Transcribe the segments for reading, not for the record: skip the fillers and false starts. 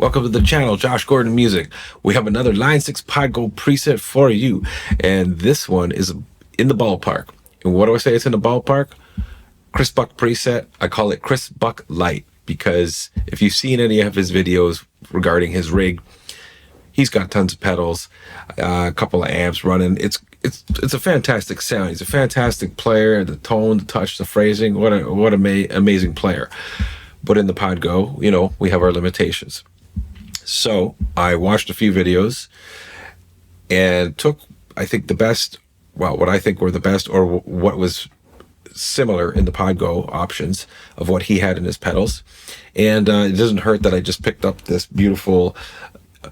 Welcome to the channel, Josh Gordon Music. We have another Line 6 Podgo preset for you, and this one is in the ballpark. And what do I say it's in the ballpark? Chris Buck preset. I call it Chris Buck Light because if you've seen any of his videos regarding his rig, he's got tons of pedals, a couple of amps running. It's a fantastic sound. He's a fantastic player. The tone, the touch, the phrasing. What amazing player. But in the Podgo, you know, we have our limitations. So I watched a few videos and took, I think, the best, well, what I think were the best or what was similar in the Podgo options of what he had in his pedals. And it doesn't hurt that I just picked up this beautiful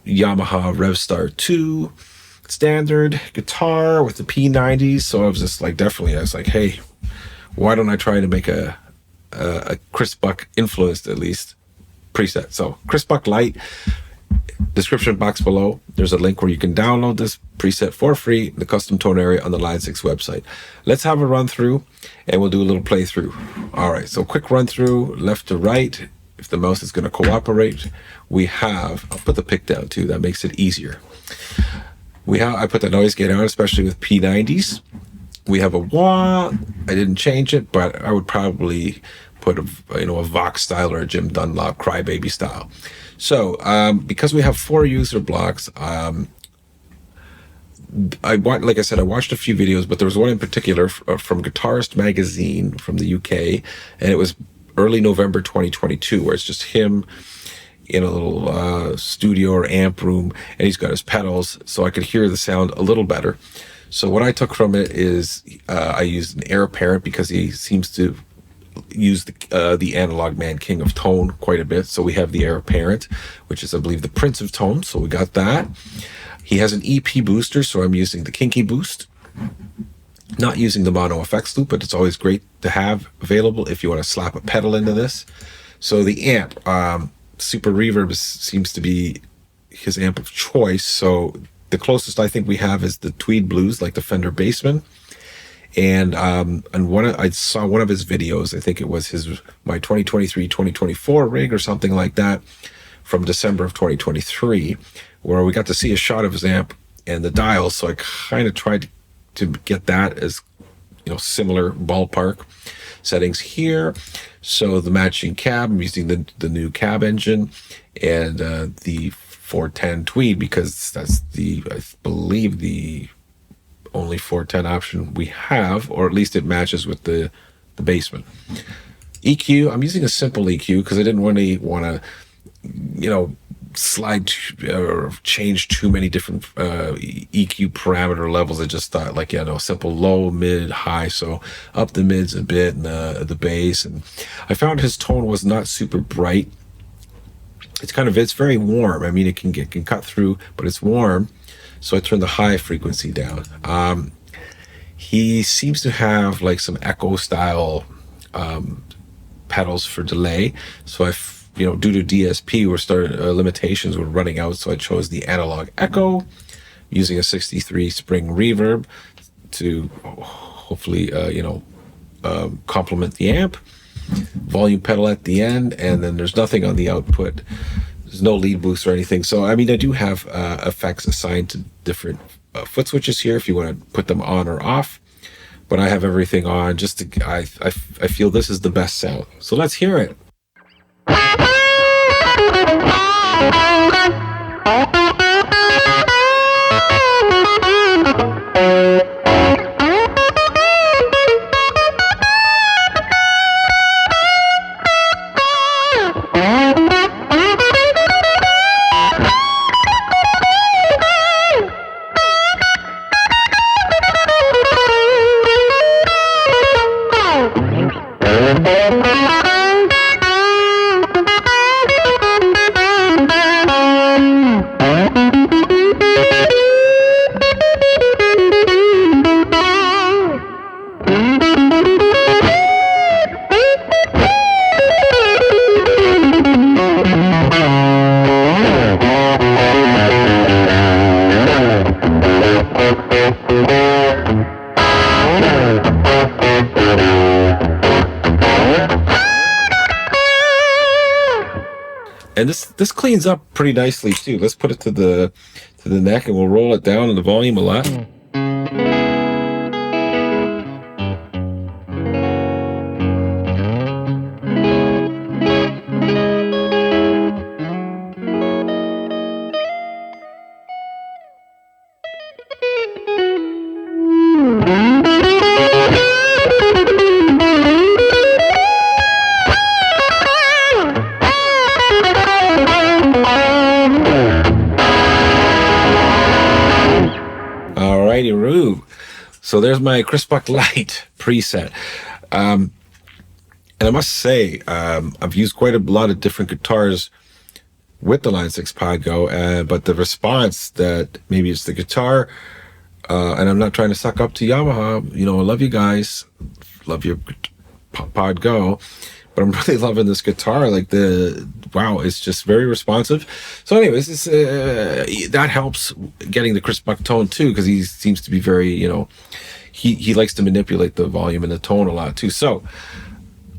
Yamaha Revstar 2 standard guitar with the P90s. So I was just like, I was like, hey, why don't I try to make a Chris Buck influenced, at least, preset. So Chris Buck Light, description box below, there's a link where you can download this preset for free in the custom tone area on the Line 6 website. Let's have a run through and we'll do a little playthrough. All right, so quick run through left to right. If the mouse is going to cooperate, we have, I'll put the pick down too, that makes it easier. I put the noise gate on, especially with P90s. We have a wah. I didn't change it, but I would probably put a Vox style or a Jim Dunlop Crybaby style. So because we have 4 user blocks, like I said, I watched a few videos, but there was one in particular from Guitarist Magazine from the UK, and it was early November 2022, where it's just him in a little studio or amp room, and he's got his pedals, so I could hear the sound a little better. So what I took from it is I used an Heir Apparent because he seems to use the Analog Man King of Tone quite a bit. So we have the Heir Apparent, which is, I believe, the Prince of Tone. So we got that. He has an EP booster, so I'm using the Kinky Boost. Not using the Mono Effects Loop, but it's always great to have available if you want to slap a pedal into this. So the amp, Super Reverb seems to be his amp of choice. So the closest I think we have is the Tweed Blues, like the Fender Bassman. And I saw one of his videos, I think it was my 2023-2024 rig or something like that, from December of 2023, where we got to see a shot of his amp and the dials. So I kind of tried to get that as, similar ballpark settings here. So the matching cab, I'm using the new cab engine and the 410 Tweed, because that's I believe the only 410 option we have, or at least it matches with the Bassman. EQ, I'm using a simple EQ because I didn't really want to, slide or change too many different EQ parameter levels. I just thought, simple low, mid, high. So up the mids a bit and the bass. And I found his tone was not super bright. It's very warm. I mean, it can cut through, but it's warm. So I turned the high frequency down. He seems to have like some echo style pedals for delay. So due to DSP, limitations were running out. So I chose the Analog Echo using a 63 spring reverb to hopefully, complement the amp. Volume pedal at the end, and then there's nothing on the output. There's no lead boost or anything. So, I mean, I do have effects assigned to different foot switches here if you want to put them on or off. But I have everything on just to, I feel this is the best sound. So let's hear it. And this cleans up pretty nicely too. Let's put it to the neck, and we'll roll it down in the volume a lot. Alrighty, Roo. So there's my Chris Buck Lite preset. And I must say, I've used quite a lot of different guitars with the Line 6 Pod Go, but the response that maybe it's the guitar, and I'm not trying to suck up to Yamaha. You know, I love you guys, love your Pod Go, but I'm really loving this guitar. Like wow, it's just very responsive. So anyways, that helps getting the Chris Buck tone too, because he seems to be very, you know, he likes to manipulate the volume and the tone a lot too. So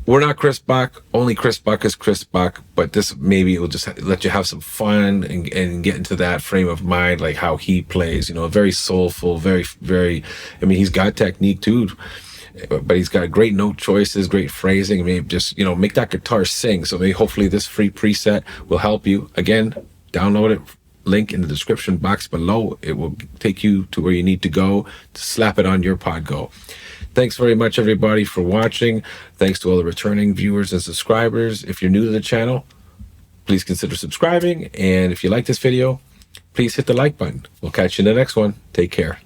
we're not Chris Buck, only Chris Buck is Chris Buck, but this maybe it will just let you have some fun and get into that frame of mind, like how he plays, you know, very soulful, very, I mean, he's got technique too, but he's got great note choices, great phrasing. I mean, just, you know, make that guitar sing. So maybe hopefully this free preset will help you. Again, download it, link in the description box below. It will take you to where you need to go to slap it on your Pod Go. Thanks very much, everybody, for watching. Thanks to all the returning viewers and subscribers. If you're new to the channel, please consider subscribing. And if you like this video, please hit the like button. We'll catch you in the next one. Take care.